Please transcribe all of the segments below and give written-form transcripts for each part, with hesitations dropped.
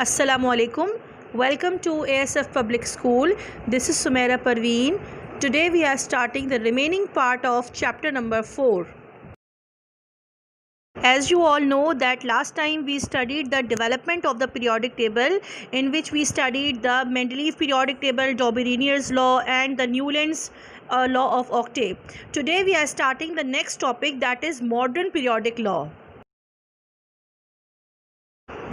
Assalamualaikum. Welcome to ASF Public School. This is Sumaira Parveen. Today we are starting the remaining part of chapter number 4. As you all know that last time we studied the development of the periodic table, in which we studied the Mendeleev periodic table, Daubert-Renier's law and the Newland's law of octave. Today we are starting the next topic, that is modern periodic law.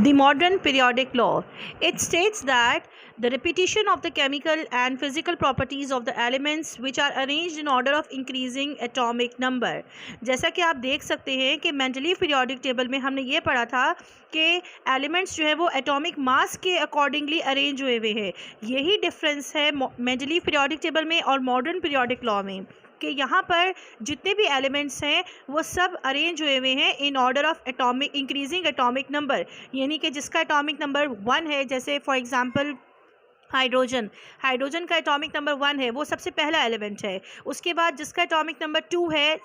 The modern periodic law. It states that the repetition of the chemical and physical properties of the elements which are arranged in order of increasing atomic number. जैसा कि आप देख सकते हैं कि Mendeleev periodic table में हमने ये पढ़ा था कि एलिमेंट्स जो है वो एटॉमिक मास के अकॉर्डिंगली अरेंज हुए हुए हैं. यही डिफरेंस है मेंडलीव पीरियोडिक टेबल में और मॉडर्न पीरियोडिक लॉ में, कि यहाँ पर जितने भी एलिमेंट्स हैं वो सब अरेंज हुए हुए हैं in order of atomic increasing atomic number. यानी कि जिसका एटॉमिक नंबर 1 है, जैसे फॉर एग्जांपल हाइड्रोजन का एटॉमिक नंबर 1 है, वो सबसे पहला एलिमेंट है. उसके बाद जिसका एटॉमिक नंबर 2 है,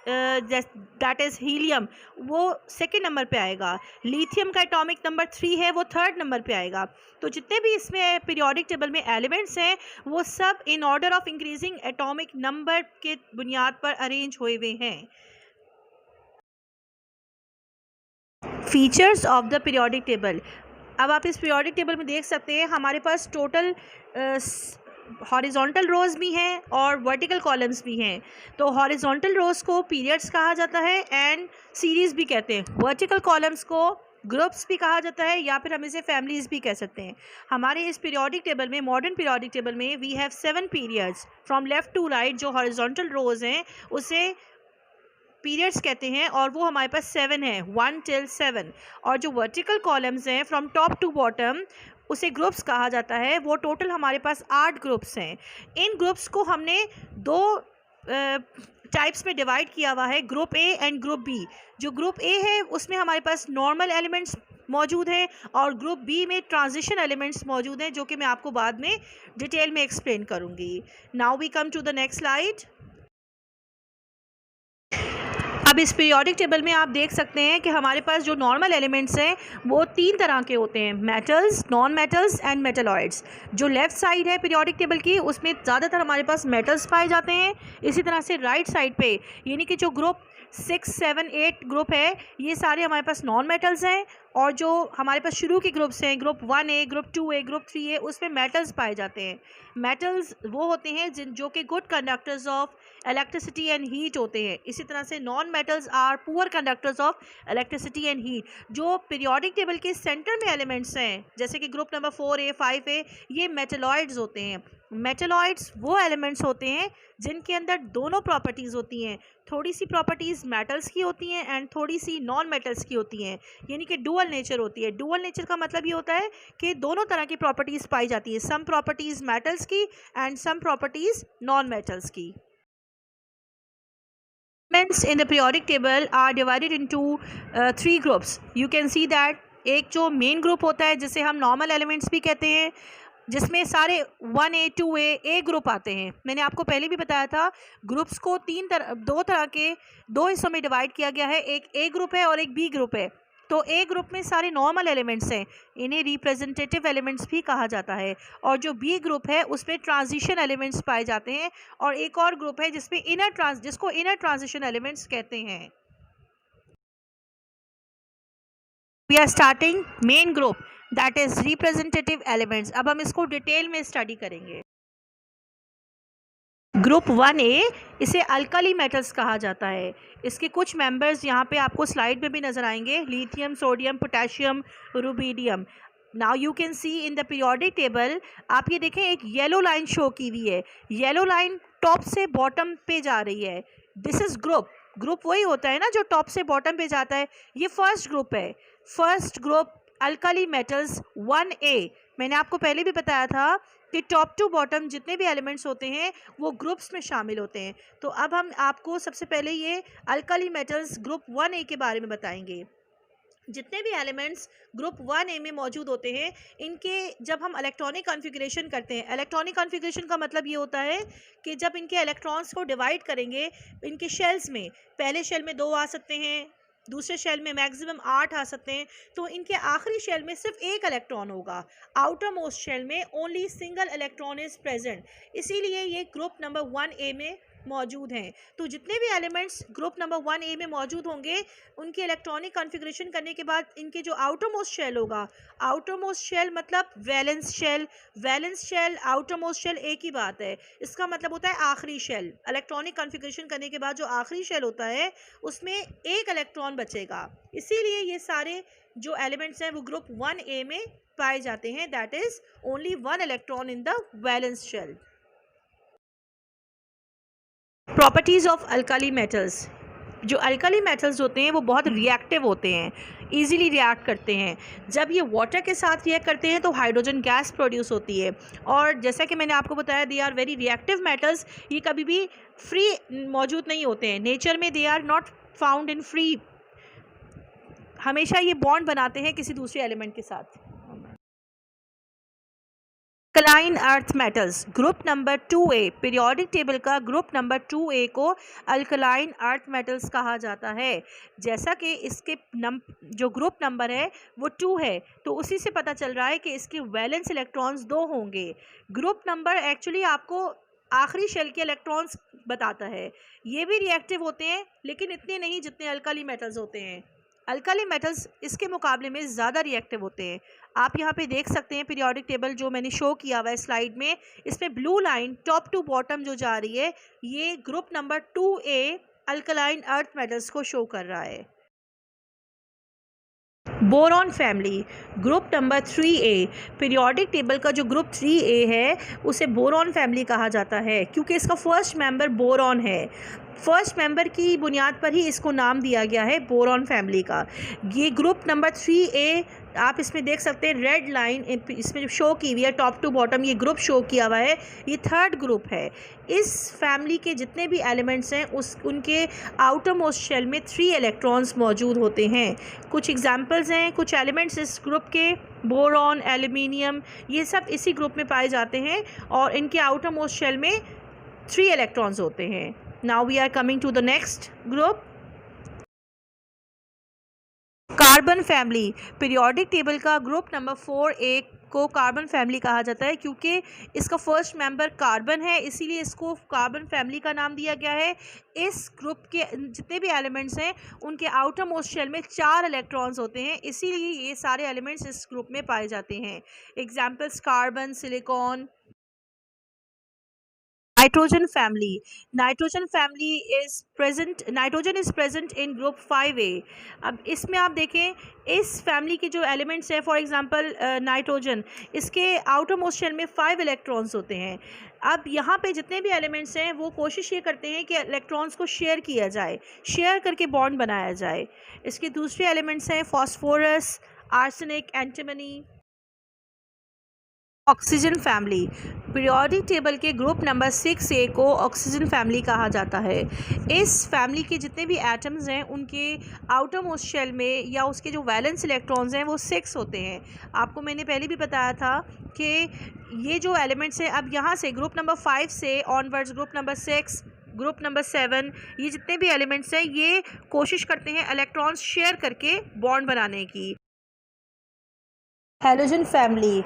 दैट इज़ हीलियम, वो सेकेंड नंबर पे आएगा. लिथियम का एटॉमिक नंबर 3 है, वो थर्ड नंबर पे आएगा. तो जितने भी इसमें पीरियोडिक टेबल में एलिमेंट्स हैं वो सब in order of increasing atomic number के बुनियाद पर अरेंज हुए हुए हैं. Features of the periodic table. अब आप इस पीरियोडिक टेबल में देख सकते हैं हमारे पास टोटल हॉरिजॉन्टल रोज़ भी हैं और वर्टिकल कॉलम्स भी हैं. तो हॉरिजॉन्टल रोज़ को पीरियड्स कहा जाता है एंड सीरीज़ भी कहते हैं. वर्टिकल कॉलम्स को ग्रुप्स भी कहा जाता है या फिर हम इसे फैमिलीज़ भी कह सकते हैं. हमारे इस पीरियोडिक टेबल में, मॉडर्न पीरियोडिक टेबल में, we have 7 periods from left to right. जो हॉरिजॉन्टल रोज़ हैं उसे पीरियड्स कहते हैं और वो हमारे पास 7 है, 1 till 7. और जो वर्टिकल कॉलम्स हैं फ्रॉम टॉप टू बॉटम उसे ग्रुप्स कहा जाता है. वो टोटल हमारे पास 8 ग्रुप्स हैं. इन ग्रुप्स को हमने 2 टाइप्स में डिवाइड किया हुआ है, group A and group B. जो ग्रुप ए है उसमें हमारे पास नॉर्मल एलिमेंट्स मौजूद हैं और ग्रुप बी में ट्रांजिशन एलिमेंट्स मौजूद हैं, जो कि मैं आपको बाद में डिटेल में एक्सप्लेन करूँगी. Now we come to the next slide. अब इस पीरियोडिक टेबल में आप देख सकते हैं कि हमारे पास जो नॉर्मल एलिमेंट्स हैं वो 3 तरह के होते हैं, metals, non metals and metalloids. जो लेफ़्ट साइड है पीरियोडिक टेबल की उसमें ज़्यादातर हमारे पास मेटल्स पाए जाते हैं. इसी तरह से राइट साइड पे यानी कि जो ग्रुप 6, 7, 8 ग्रुप है ये सारे हमारे पास नॉन मेटल्स हैं. और जो हमारे पास शुरू के ग्रुप्स हैं, group 1A, group 2A, group 3A, उसमें मेटल्स पाए जाते हैं. मेटल्स वो होते हैं जो कि good conductors of electricity and heat होते हैं. इसी तरह से non metals are poor conductors of electricity and heat. जो पीरियोडिक टेबल के सेंटर में एलिमेंट्स हैं जैसे कि ग्रुप नंबर 4A, 5A, ये मेटलॉइड्स होते हैं. मेटलॉइड्स वो एलिमेंट्स होते हैं जिनके अंदर दोनों प्रॉपर्टीज़ होती हैं. थोड़ी सी प्रॉपर्टीज़ मेटल्स की होती हैं एंड थोड़ी सी नॉन मेटल्स की होती हैं, यानी कि डुअल नेचर होती है. डुअल नेचर का मतलब ये होता है कि दोनों तरह की प्रॉपर्टीज़ पाई जाती है, सम प्रॉपर्टीज़ मेटल्स की and some properties non metals की. Elements in the periodic table are divided into 3 groups. You can see that एक जो मेन ग्रुप होता है जिसे हम नॉर्मल एलिमेंट्स भी कहते हैं, जिसमें सारे 1A, 2A, A ग्रुप आते हैं. मैंने आपको पहले भी बताया था ग्रुप्स को 2 तरह के 2 हिस्सों में डिवाइड किया गया है. एक A ग्रुप है और एक B ग्रुप है. तो ए ग्रुप में सारे नॉर्मल एलिमेंट्स हैं, इन्हें रिप्रेजेंटेटिव एलिमेंट्स भी कहा जाता है. और जो बी ग्रुप है उसमें ट्रांजिशन एलिमेंट्स पाए जाते हैं. और एक और ग्रुप है जिसमें जिसको इनर ट्रांजिशन एलिमेंट्स कहते हैं. We are starting main group, that is representative elements. अब हम इसको डिटेल में स्टडी करेंगे. ग्रुप 1A, इसे अल्कली मेटल्स कहा जाता है. इसके कुछ मेंबर्स यहाँ पे आपको स्लाइड में भी नज़र आएंगे, lithium, sodium, potassium, rubidium. Now you can see in the periodic table, आप ये देखें एक येलो लाइन शो की हुई है. येलो लाइन टॉप से बॉटम पे जा रही है. This is group. ग्रुप वही होता है ना जो टॉप से बॉटम पे जाता है. ये फर्स्ट ग्रुप है. First group alkali metals 1A. मैंने आपको पहले भी बताया था कि टॉप टू बॉटम जितने भी एलिमेंट्स होते हैं वो ग्रुप्स में शामिल होते हैं. तो अब हम आपको सबसे पहले ये अल्कली मेटल्स ग्रुप 1A के बारे में बताएंगे. जितने भी एलिमेंट्स ग्रुप 1A में मौजूद होते हैं इनके जब हम इलेक्ट्रॉनिक कॉन्फ़िगरेशन करते हैं, इलेक्ट्रॉनिक कॉन्फ़िगरेशन का मतलब ये होता है कि जब इनके इलेक्ट्रॉन्स को डिवाइड करेंगे इनके शेल्स में, पहले शेल में 2 आ सकते हैं, दूसरे शेल में मैक्सिमम 8 आ सकते हैं, तो इनके आखिरी शेल में सिर्फ एक इलेक्ट्रॉन होगा। आउटर मोस्ट शेल में only single electron is present, इसीलिए ये ग्रुप नंबर 1A में मौजूद हैं। तो जितने भी एलिमेंट्स ग्रुप नंबर 1A में मौजूद होंगे, उनके इलेक्ट्रॉनिक कॉन्फ़िगरेशन करने के बाद इनके जो आउटर मोस्ट शेल होगा, आउटर मोस्ट शेल मतलब valence shell outermost shell एक ही बात है, इसका मतलब होता है आखिरी शेल। इलेक्ट्रॉनिक कॉन्फ़िगरेशन करने के बाद जो आखिरी शेल होता है उसमें एक इलेक्ट्रॉन बचेगा, इसीलिए ये सारे जो एलिमेंट्स हैं वो ग्रुप 1A में पाए जाते हैं, that is only 1 electron in the valence shell. Properties of alkali metals. जो अल्काली मेटल्स होते हैं वो बहुत रिएक्टिव होते हैं, इजीली रिएक्ट करते हैं। जब ये वाटर के साथ रिएक्ट करते हैं तो हाइड्रोजन गैस प्रोड्यूस होती है, और जैसा कि मैंने आपको बताया they are very reactive metals. ये कभी भी फ्री मौजूद नहीं होते हैं, नेचर में they are not found in free, हमेशा ये बॉन्ड बनाते हैं किसी दूसरे एलिमेंट के साथ। Alkaline earth metals, group number 2A, periodic table का ग्रुप नंबर 2A को अल्कलाइन अर्थ मेटल्स कहा जाता है। जैसा कि इसके जो ग्रुप नंबर है वो 2 है, तो उसी से पता चल रहा है कि इसके वैलेंस इलेक्ट्रॉन्स 2 होंगे। ग्रुप नंबर एक्चुअली आपको आखिरी शेल के इलेक्ट्रॉन्स बताता है। ये भी रिएक्टिव होते हैं लेकिन इतने नहीं जितने अल्काली मेटल्स होते हैं। अल्काली मेटल्स इसके मुकाबले में ज़्यादा रिएक्टिव होते हैं। आप यहाँ पे देख सकते हैं पीरियोडिक टेबल जो मैंने शो किया हुआ है स्लाइड में, इसमें blue line top to bottom जो जा रही है ये group number 2A alkaline earth metals को शो कर रहा है। Boron family, group number 3A, periodic table का जो ग्रुप 3A है उसे बोरॉन फैमिली कहा जाता है क्योंकि इसका फर्स्ट मेंबर बोरॉन है। फर्स्ट मेंबर की बुनियाद पर ही इसको नाम दिया गया है बोरॉन फैमिली का। ये ग्रुप नंबर 3A आप इसमें देख सकते हैं, रेड लाइन इसमें जो शो की हुई है टॉप टू बॉटम, ये ग्रुप शो किया हुआ है, ये थर्ड ग्रुप है। इस फैमिली के जितने भी एलिमेंट्स हैं उनके आउटर मोस्ट शेल में 3 इलेक्ट्रॉन्स मौजूद होते हैं। कुछ एग्जांपल्स हैं, कुछ एलिमेंट्स इस ग्रुप के, बोरॉन, एल्यूमिनियम, ये सब इसी ग्रुप में पाए जाते हैं और इनके आउटर मोस्ट शेल में 3 इलेक्ट्रॉन्स होते हैं। Now we are coming to the next group, carbon family, periodic table का ग्रुप नंबर 4A को कार्बन फैमिली कहा जाता है क्योंकि इसका फर्स्ट मेंबर कार्बन है, इसीलिए इसको कार्बन फैमिली का नाम दिया गया है। इस ग्रुप के जितने भी एलिमेंट्स हैं उनके आउटर मोस्ट शेल में 4 इलेक्ट्रॉन्स होते हैं, इसीलिए ये सारे एलिमेंट्स इस ग्रुप में पाए जाते हैं। Examples carbon, silicon. Nitrogen family, nitrogen is present in group 5A। अब इसमें आप देखें इस फैमिली के जो एलिमेंट्स हैं, फॉर एग्जांपल नाइट्रोजन, इसके आउटर मोस्ट शेल में 5 इलेक्ट्रॉन्स होते हैं। अब यहाँ पे जितने भी एलिमेंट्स हैं वो कोशिश ये करते हैं कि इलेक्ट्रॉन्स को शेयर किया जाए, शेयर करके बॉन्ड बनाया जाए। इसके दूसरे एलिमेंट्स हैं phosphorus, arsenic, antimony. Oxygen family, periodic table के ग्रुप नंबर 6A को ऑक्सीजन फैमिली कहा जाता है। इस फैमिली के जितने भी एटम्स हैं उनके आउटर मोस्ट शेल में या उसके जो वैलेंस इलेक्ट्रॉन्स हैं वो 6 होते हैं। आपको मैंने पहले भी बताया था कि ये जो एलिमेंट्स हैं, अब यहाँ से ग्रुप नंबर 5 से onwards group number 6, group number 7, ये जितने भी एलिमेंट्स हैं ये कोशिश करते हैं इलेक्ट्रॉन्स शेयर करके बॉन्ड बनाने की। हैलोजन फैमिली,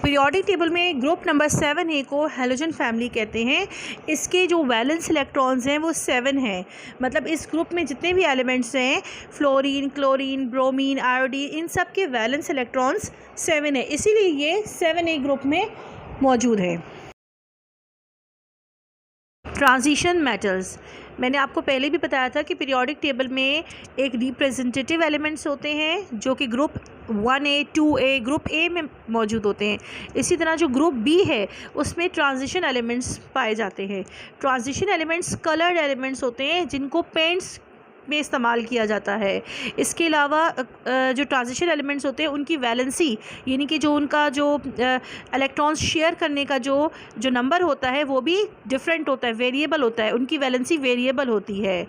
पीरियोडिक टेबल में ग्रुप नंबर 7A को हैलोजन फैमिली कहते हैं। इसके जो वैलेंस इलेक्ट्रॉन्स हैं वो 7 हैं, मतलब इस ग्रुप में जितने भी एलिमेंट्स हैं फ्लोरीन, क्लोरीन, ब्रोमीन, आयोडीन, इन सब के वैलेंस इलेक्ट्रॉन्स 7 है, इसीलिए ये 7A ग्रुप में मौजूद है। ट्रांजिशन मेटल्स, मैंने आपको पहले भी बताया था कि पीरियोडिक टेबल में एक रिप्रेजेंटेटिव एलिमेंट्स होते हैं जो कि group 1A, 2A, group A में मौजूद होते हैं। इसी तरह जो ग्रुप B है उसमें ट्रांजिशन एलिमेंट्स पाए जाते हैं। ट्रांजिशन एलिमेंट्स कलर्ड एलिमेंट्स होते हैं जिनको पेंट्स में इस्तेमाल किया जाता है। इसके अलावा जो ट्रांजिशन एलिमेंट्स होते हैं उनकी वैलेंसी, यानी कि जो उनका जो इलेक्ट्रॉन्स शेयर करने का जो नंबर होता है वो भी डिफरेंट होता है, वेरिएबल होता है, उनकी वैलेंसी वेरिएबल होती है।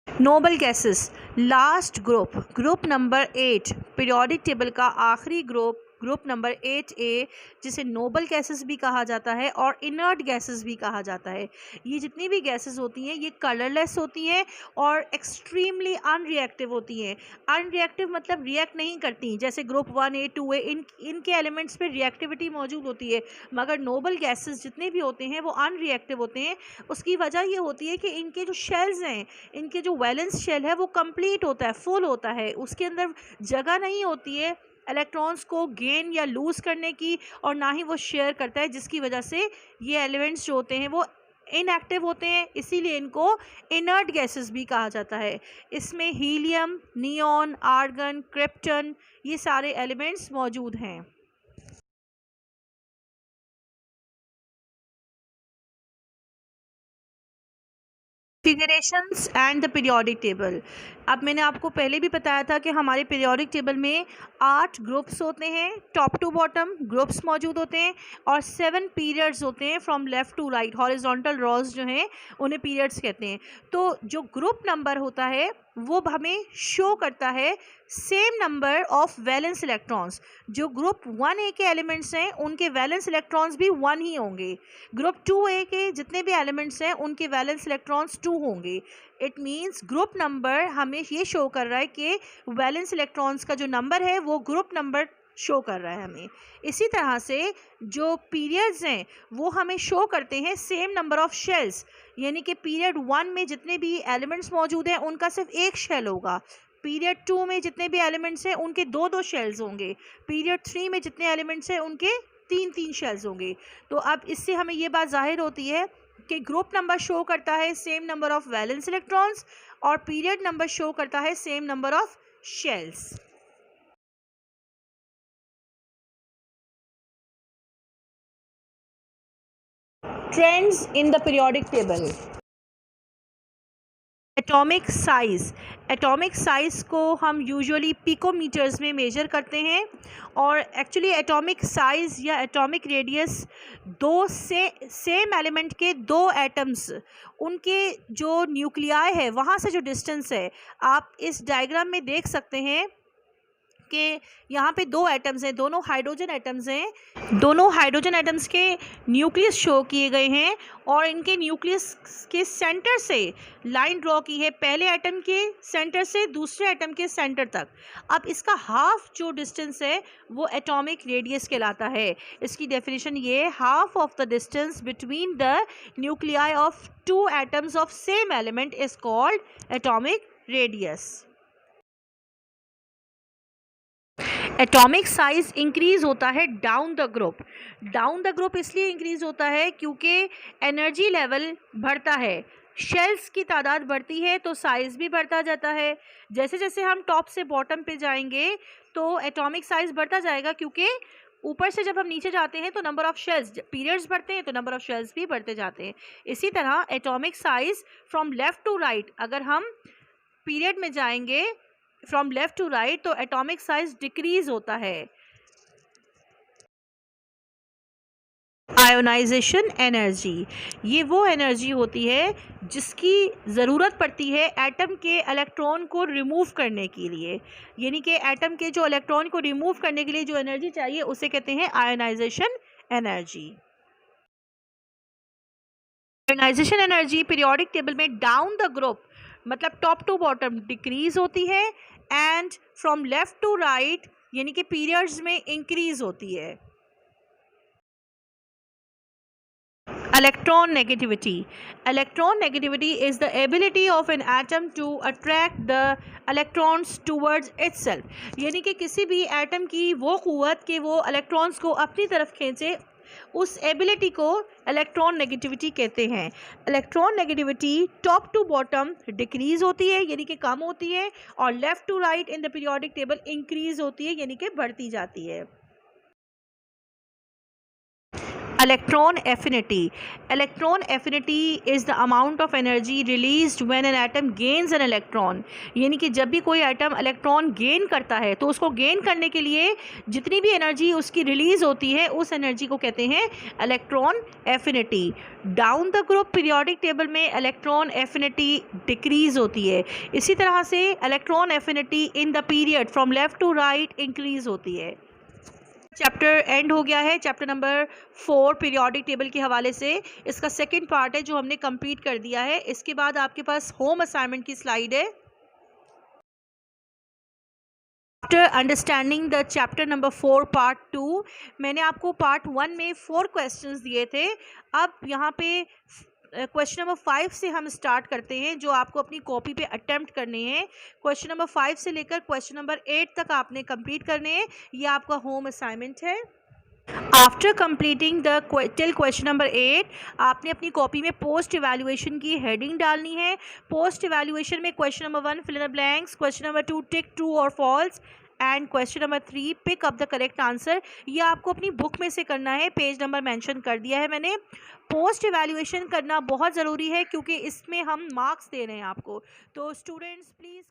Noble gases, last group, group number 8, periodic table का आखिरी ग्रुप ग्रुप नंबर 8A, जिसे नोबल गैसेस भी कहा जाता है और इनर्ट गैसेस भी कहा जाता है। ये जितनी भी गैसेस होती हैं ये कलरलेस होती हैं और एक्सट्रीमली अनरिएक्टिव होती हैं। अनरिएक्टिव मतलब रिएक्ट नहीं करती, जैसे ग्रुप 1A 2A इनके एलिमेंट्स पे रिएक्टिविटी मौजूद होती है, मगर नोबल गैसेस जितने भी होते हैं वो अनरिएक्टिव होते हैं। उसकी वजह ये होती है कि इनके जो शेल्स हैं, इनके जो वैलेंस शेल है वो कंप्लीट होता है, फुल होता है, उसके अंदर जगह नहीं होती है इलेक्ट्रॉन्स को गेन या लूज़ करने की, और ना ही वो शेयर करता है, जिसकी वजह से ये एलिमेंट्स जो होते हैं वो इनएक्टिव होते हैं, इसीलिए इनको इनर्ट गैसेस भी कहा जाता है। इसमें हीलियम, नियॉन, आर्गन, क्रिप्टन ये सारे एलिमेंट्स मौजूद हैं। Configurations and the periodic table. अब मैंने आपको पहले भी बताया था कि हमारे पीरियोडिक टेबल में 8 ग्रुप्स होते हैं, टॉप टू बॉटम ग्रुप्स मौजूद होते हैं, और 7 पीरियड्स होते हैं from left to right. Horizontal rows जो हैं उन्हें पीरियड्स कहते हैं। तो जो ग्रुप नंबर होता है वो हमें शो करता है same number of valence electrons. जो ग्रुप 1A के एलिमेंट्स हैं उनके वैलेंस इलेक्ट्रॉन्स भी 1 ही होंगे। ग्रुप 2A के जितने भी एलिमेंट्स हैं उनके वैलेंस इलेक्ट्रॉन्स 2 होंगे। इट मीन्स ग्रुप नंबर हमें ये शो कर रहा है कि वैलेंस इलेक्ट्रॉन्स का जो नंबर है वो ग्रुप नंबर शो कर रहा है हमें। इसी तरह से जो पीरियड्स हैं वो हमें शो करते हैं सेम नंबर ऑफ शेल्स, यानी कि पीरियड 1 में जितने भी एलिमेंट्स मौजूद हैं उनका सिर्फ एक शेल होगा। पीरियड 2 में जितने भी एलिमेंट्स हैं उनके 2-2 शेल्स होंगे। पीरियड 3 में जितने एलिमेंट्स हैं उनके 3-3 शेल्स होंगे। तो अब इससे हमें ये बात जाहिर होती है कि ग्रुप नंबर शो करता है same number of valence electrons और पीरियड नंबर शो करता है same number of shells. Trends in the periodic table. Atomic size. Atomic size को हम यूजुअली पिकोमीटर्स में मेजर करते हैं, और एक्चुअली एटॉमिक साइज़ या एटॉमिक रेडियस दो से सेम एलिमेंट के 2 एटम्स उनके जो न्यूक्लियाई है वहाँ से जो डिस्टेंस है, आप इस डायग्राम में देख सकते हैं कि यहाँ पे 2 एटम्स हैं, दोनों हाइड्रोजन एटम्स हैं। दोनों हाइड्रोजन एटम्स के न्यूक्लियस शो किए गए हैं और इनके न्यूक्लियस के सेंटर से लाइन ड्रॉ की है, पहले एटम के सेंटर से दूसरे एटम के सेंटर तक। अब इसका हाफ जो डिस्टेंस है वो एटॉमिक रेडियस कहलाता है। इसकी डेफिनेशन ये है, half of the distance between the nuclei of 2 atoms of same element is called atomic radius. Atomic size increase होता है down the group. Down the group इसलिए इंक्रीज़ होता है क्योंकि एनर्जी लेवल बढ़ता है, शेल्स की तादाद बढ़ती है तो साइज़ भी बढ़ता जाता है। जैसे जैसे हम टॉप से बॉटम पे जाएंगे तो एटॉमिक साइज़ बढ़ता जाएगा, क्योंकि ऊपर से जब हम नीचे जाते हैं तो नंबर ऑफ़ शेल्स, पीरियड्स बढ़ते हैं तो नंबर ऑफ़ शेल्स भी बढ़ते जाते हैं। इसी तरह atomic size from left to right, अगर हम पीरियड में जाएंगे फ्रॉम लेफ़्ट टू राइट तो एटॉमिक साइज डिक्रीज़ होता है। आयोनाइजेशन एनर्जी, ये वो एनर्जी होती है जिसकी ज़रूरत पड़ती है एटम के इलेक्ट्रॉन को रिमूव करने के लिए, यानी कि एटम के जो इलेक्ट्रॉन को रिमूव करने के लिए जो एनर्जी चाहिए उसे कहते हैं ionisation energy. Ionisation energy periodic table में डाउन द ग्रुप मतलब टॉप टू बॉटम डिक्रीज़ होती है, and from left to right यानी कि पीरियड्स में इंक्रीज़ होती है। Electronegativity. Electronegativity is the ability of an atom to attract the electrons towards itself, यानी कि किसी भी एटम की वो क़ुव्वत कि वो इलेक्ट्रॉन्स को अपनी तरफ खींचे, उस एबिलिटी को इलेक्ट्रॉन नेगेटिविटी कहते हैं। Electronegativity top to bottom decrease होती है यानी कि कम होती है, और left to right in the periodic table increase होती है यानी कि बढ़ती जाती है। Electron affinity. Electron affinity is the amount of energy released when an atom gains an electron. यानी कि जब भी कोई एटम इलेक्ट्रॉन गेन करता है तो उसको गेन करने के लिए जितनी भी एनर्जी उसकी रिलीज़ होती है उस एनर्जी को कहते हैं electron affinity. Down the group periodic table में इलेक्ट्रॉन एफिनिटी डिक्रीज़ होती है। इसी तरह से electron affinity in the period from left to right increase होती है। चैप्टर एंड हो गया है, चैप्टर नंबर 4 पीरियोडिक टेबल के हवाले से। इसका सेकंड पार्ट है जो हमने कंप्लीट कर दिया है। इसके बाद आपके पास होम असाइनमेंट की स्लाइड है। After understanding the chapter number 4 part 2, मैंने आपको पार्ट 1 में 4 क्वेश्चंस दिए थे। अब यहाँ पे क्वेश्चन नंबर 5 से हम स्टार्ट करते हैं, जो आपको अपनी कॉपी पे अटेम्प्ट करने हैं। क्वेश्चन नंबर 5 से लेकर क्वेश्चन नंबर 8 तक आपने कंप्लीट करने हैं। ये आपका होम असाइनमेंट है। After completing the till question number 8, आपने अपनी कॉपी में पोस्ट इवैल्यूएशन की हेडिंग डालनी है। पोस्ट इवैल्यूएशन में question number 1 fill in the blanks, question number 2 tick true और false, and question number 3 pick up the correct answer. ये आपको अपनी बुक में से करना है। पेज नंबर मेंशन कर दिया है मैंने। पोस्ट इवैल्यूएशन करना बहुत ज़रूरी है क्योंकि इसमें हम मार्क्स दे रहे हैं आपको। तो स्टूडेंट्स प्लीज़